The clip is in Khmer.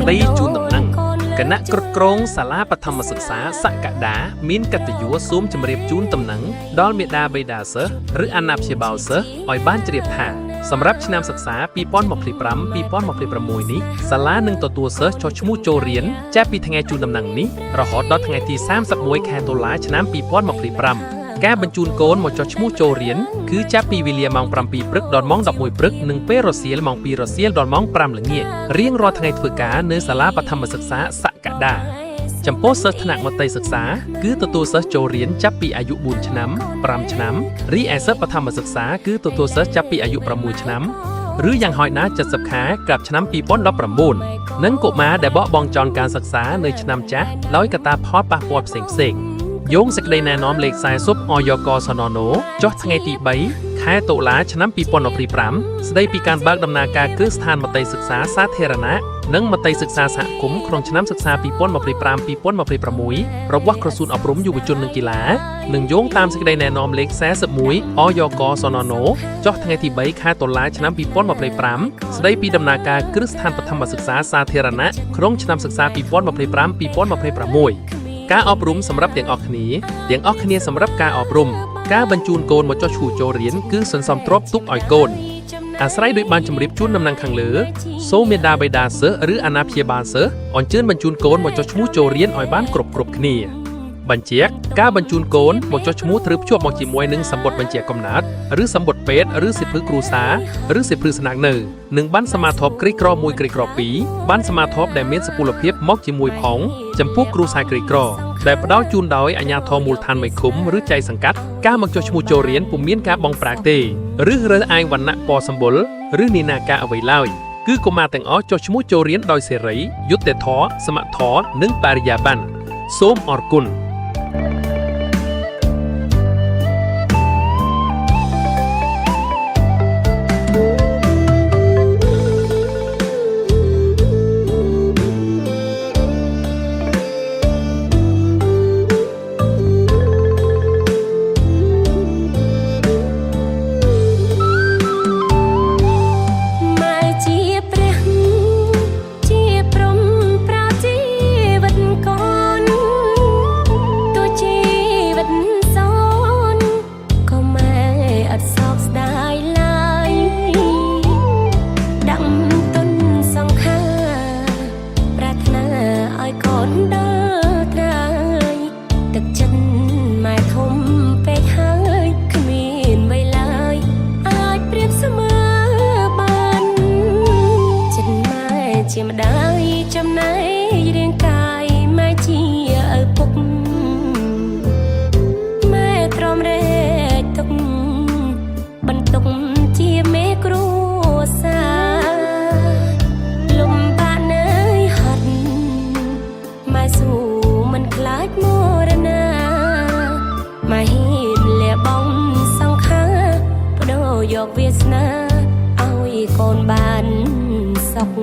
ក្តីជូនដំណឹងគណៈគ្រប់គ្រងសាលាបឋមសិក្សាសកដាមានកតញ្ញូសូមជម្រាបជូនដំណឹងដល់មេដាបេដាសិស្សឬអាណាព្យាបាលសិស្សឲ្យបានជ្រាបថាសម្រាប់ឆ្នាំសិក្សា 2025-2026 នេះសាលានឹងទទួលសិស្សចុះឈ្មោះចូលរៀនចាប់ពីថ្ងៃជូនដំណឹងនេះរហូតដល់ថ្ងៃទី31 ខែតុលាឆ្នាំ 2025 ការបញ្ជូនកូនមកចុះឈ្មោះចូលរៀនគឺចាប់ពីវេលាម៉ោង 7 ព្រឹកដល់ម៉ោង 11 ព្រឹកនិងពេលរសៀលម៉ោង 2 រសៀលដល់ម៉ោង 5 ល្ងាចរៀងរាល់ថ្ងៃធ្វើការនៅសាលាបឋមសិក្សាសកដាចំពោះសិស្សថ្នាក់មត្តេយ្យសិក្សាគឺទទួលសិស្សចូលរៀនចាប់ពីអាយុ 4 ឆ្នាំ 5 ឆ្នាំរីឯសិស្សបឋមសិក្សាគឺទទួលសិស្សចាប់ពីអាយុ 6 ឆ្នាំឬយ៉ាងហោចណាស់70ខែក្រោយឆ្នាំ 2019 និងកុមារដែលបោះបង់ចោលការសិក្សានៅឆ្នាំចាស់ដោយកត្តាផលប៉ះពាល់ផ្សេងៗយោងសេចក្តីណែនាំលេខ40 អយកសននចុះថ្ងៃទី 3 ខែតុលាឆ្នាំ 2025 ស្តីពីការបើកដំណើរការគ្រឹះស្ថានមត្តេយ្យសិក្សាសាធារណៈនិងមត្តេយ្យសិក្សាសហគមន៍ក្នុងឆ្នាំសិក្សា 2025-2026 របស់ក្រសួងអប់រំយុវជននិងកីឡានិងយោងតាមសេចក្តីណែនាំលេខ41 អយកសននចុះថ្ងៃទី 3 ខែតុលាឆ្នាំ 2025 ស្តីពីដំណើរការគ្រឹះស្ថានបឋមសិក្សាសាធារណៈក្នុងឆ្នាំសិក្សា 2025-2026 ការអប់រំសម្រាប់ទាំងអស់គ្នាសម្រាប់ការអប់រំការបញ្ជូនកូនមកចុះឈ្មោះចូលរៀនគឺសន្សំទ្រព្យទុកឲ្យកូនអាស្រ័យដោយបានជម្រាបជូនដំណឹងខាងលើសូមមេដាបេដាសិស្សឬអាណាព្យាបាលសិស្សអញ្ជើញបញ្ជូនកូនមកចុះឈ្មោះចូលរៀនឲ្យបានគ្រប់គ្នាបញ្ជាក់ការបញ្ជូនកូនមកចុះឈ្មោះត្រូវភ្ជាប់មកជាមួយនឹងសម្បត្តិបញ្ជាក់កំណើតឬសម្បត្តិពេទ្យឬសិភៅគ្រួសារឬសិភៅស្នាក់នៅនិងបានសមាធិក្រីក្រ1ក្រីក្រ2បានសមាធិដែលមានសុពលភាពមកជាមួយផងចំពោះគ្រួសារក្រីក្រដែលផ្ដល់ជូនដោយអាជ្ញាធរមូលដ្ឋានមេឃុំឬចៅសង្កាត់ការមកចុះឈ្មោះចូលរៀនពុំមានការបង់ប្រាក់ទេឬរើសអើងវណ្ណៈពណ៌សម្បុរឬនានាការអ្វីឡើយគឺកុមារទាំងអស់ចុះឈ្មោះចូលរៀនដោយសេរីយុត្តិធម៌សមធម៌និងបរិយាបន្នសូមអរគុណជាម្ដាយចំណែករាងកាយម៉ែជាឪពុកម៉ែទ្រាំរែកទុកបន្ទុកជាមេគ្រួសារលំបាកនៅហត់ម៉ែស៊ូមិនខ្លាចមរណាម៉ែហ៊ានលះបង់សង្ខារបដូរយកវាសនាឲ្យកូនបានសុខ